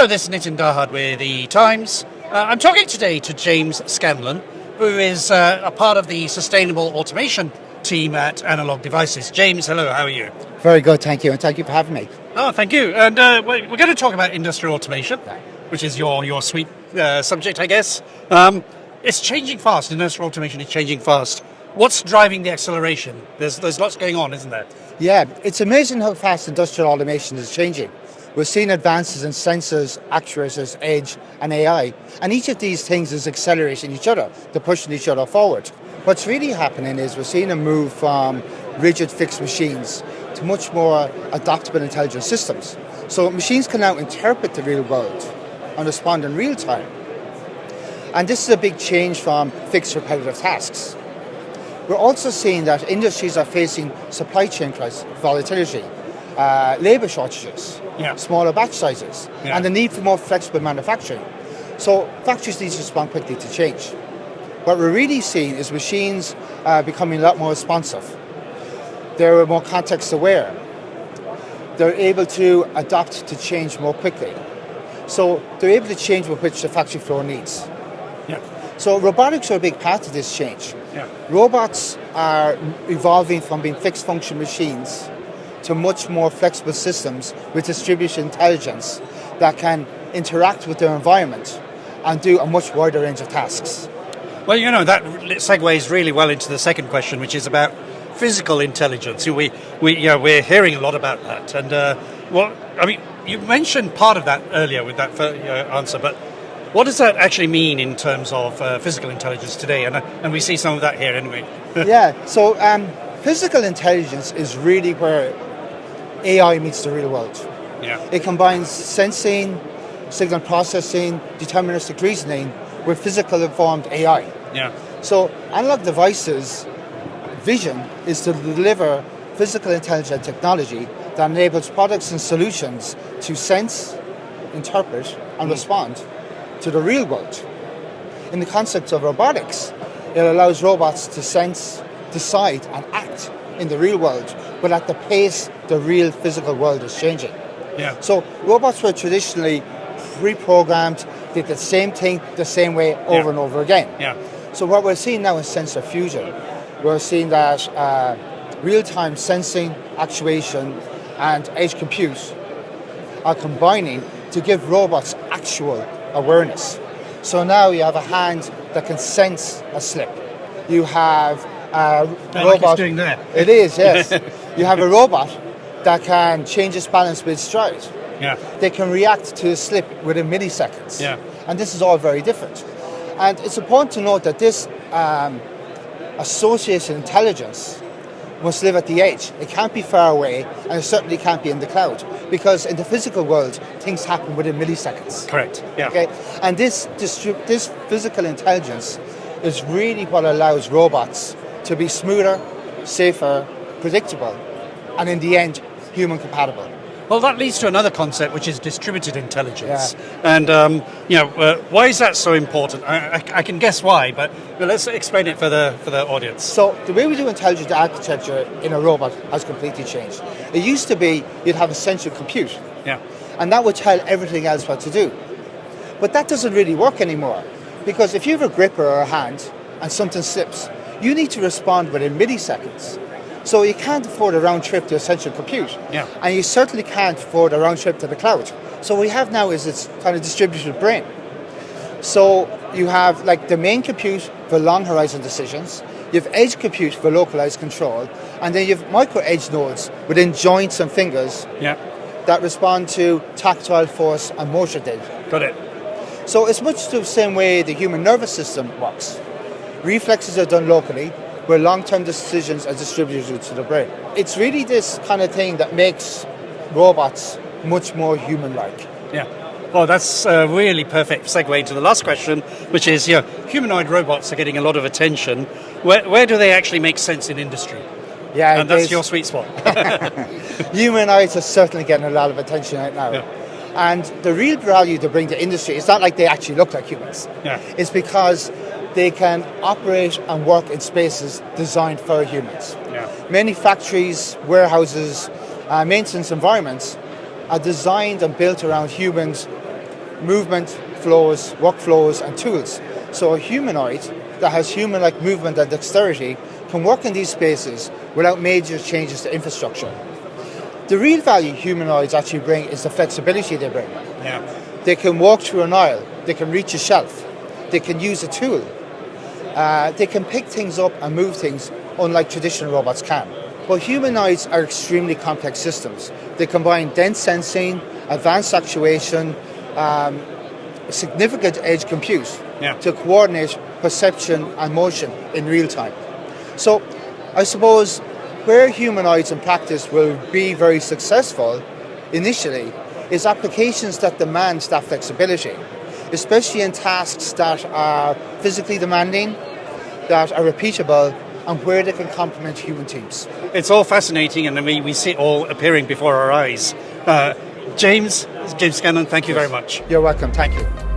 Hello, this is Nitin Dahad with The Times. I'm talking today to James Scanlon, who is a part of the Sustainable Automation team at Analog Devices. James, hello, how are you? Very good, thank you, and thank you for having me. Oh, thank you. And we're going to talk about industrial automation, which is your sweet subject, I guess. It's changing fast. Industrial automation is changing fast. What's driving the acceleration? There's lots going on, isn't there? Yeah, it's amazing how fast industrial automation is changing. We're seeing advances in sensors, actuators, edge, and AI, and each of these things is accelerating each other. They're pushing each other forward. What's really happening is we're seeing a move from rigid fixed machines to much more adaptable intelligent systems. So machines can now interpret the real world and respond in real time. And this is a big change from fixed repetitive tasks. We're also seeing that industries are facing supply chain crisis, volatility, labour shortages, smaller batch sizes, and the need for more flexible manufacturing. So factories need to respond quickly to change. What we're really seeing is machines becoming a lot more responsive. They're more context aware. They're able to adapt to change more quickly. So they're able to change with which the factory floor needs. So robotics are a big part of this change. Robots are evolving from being fixed function machines to much more flexible systems with distributed intelligence that can interact with their environment and do a much wider range of tasks. Well, you know, that segues really well into the second question, which is about physical intelligence. We're hearing a lot about that. And, you mentioned part of that earlier with that answer, but what does that actually mean in terms of physical intelligence today? And we see some of that here anyway. So physical intelligence is really where AI meets the real world. It combines sensing, signal processing, deterministic reasoning with physical informed AI. So Analog Devices' vision is to deliver physical intelligent technology that enables products and solutions to sense, interpret, and respond to the real world. In the concept of robotics, it allows robots to sense, decide, and act in the real world, but at the pace the real physical world is changing. So robots were traditionally pre-programmed, did the same thing the same way over and over again. So what we're seeing now is sensor fusion. We're seeing that real-time sensing, actuation, and edge compute are combining to give robots actual awareness. So now you have a hand that can sense a slip. You have a robot. Like it's doing that. It is, yes. You have a robot that can change its balance mid-stride. They can react to a slip within milliseconds. And this is all very different. And it's important to note that this associated intelligence must live at the edge. It can't be far away, and it certainly can't be in the cloud, because in the physical world, things happen within milliseconds. Correct. Okay? And this physical intelligence is really what allows robots to be smoother, safer, predictable, and in the end, human compatible. Well, that leads to another concept, which is distributed intelligence. And, why is that so important? I can guess why, but let's explain it for the audience. So the way we do intelligent architecture in a robot has completely changed. It used to be you'd have a central compute, and that would tell everything else what to do. But that doesn't really work anymore, because if you have a gripper or a hand and something slips, you need to respond within milliseconds. So you can't afford a round trip to a central compute. And you certainly can't afford a round trip to the cloud. So what we have now is this kind of distributed brain. So you have like the main compute for long horizon decisions, you have edge compute for localized control, and then you have micro edge nodes within joints and fingers that respond to tactile force and motion data. Got it. So it's much the same way the human nervous system works. Reflexes are done locally, where long-term decisions are distributed to the brain. It's really this kind of thing that makes robots much more human-like. Well, that's a really perfect segue into the last question, which is, humanoid robots are getting a lot of attention. Where do they actually make sense in industry? And that's your sweet spot. Humanoids are certainly getting a lot of attention right now. And the real value to bring to industry, it's not like they actually look like humans. It's because they can operate and work in spaces designed for humans. Many factories, warehouses, maintenance environments are designed and built around humans movement, flows, workflows, and tools. So a humanoid that has human-like movement and dexterity can work in these spaces without major changes to infrastructure. The real value humanoids actually bring is the flexibility they bring. Yeah. They can walk through an aisle, they can reach a shelf, they can use a tool, they can pick things up and move things unlike traditional robots can. But humanoids are extremely complex systems. They combine dense sensing, advanced actuation, significant edge compute to coordinate perception and motion in real time. So I suppose where humanoids in practice will be very successful initially is applications that demand that flexibility, especially in tasks that are physically demanding, that are repeatable, and where they can complement human teams. It's all fascinating, and we see it all appearing before our eyes. James Scanlon, thank you very much. You're welcome. Thank you.